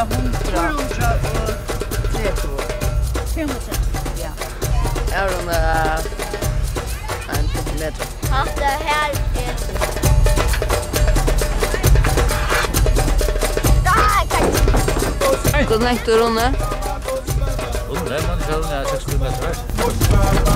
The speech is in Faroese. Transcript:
Ja. Här är en meter. Ja, det här är... Hvordan gikk du, Ronne? Ronne, man kjører ned 60 meter.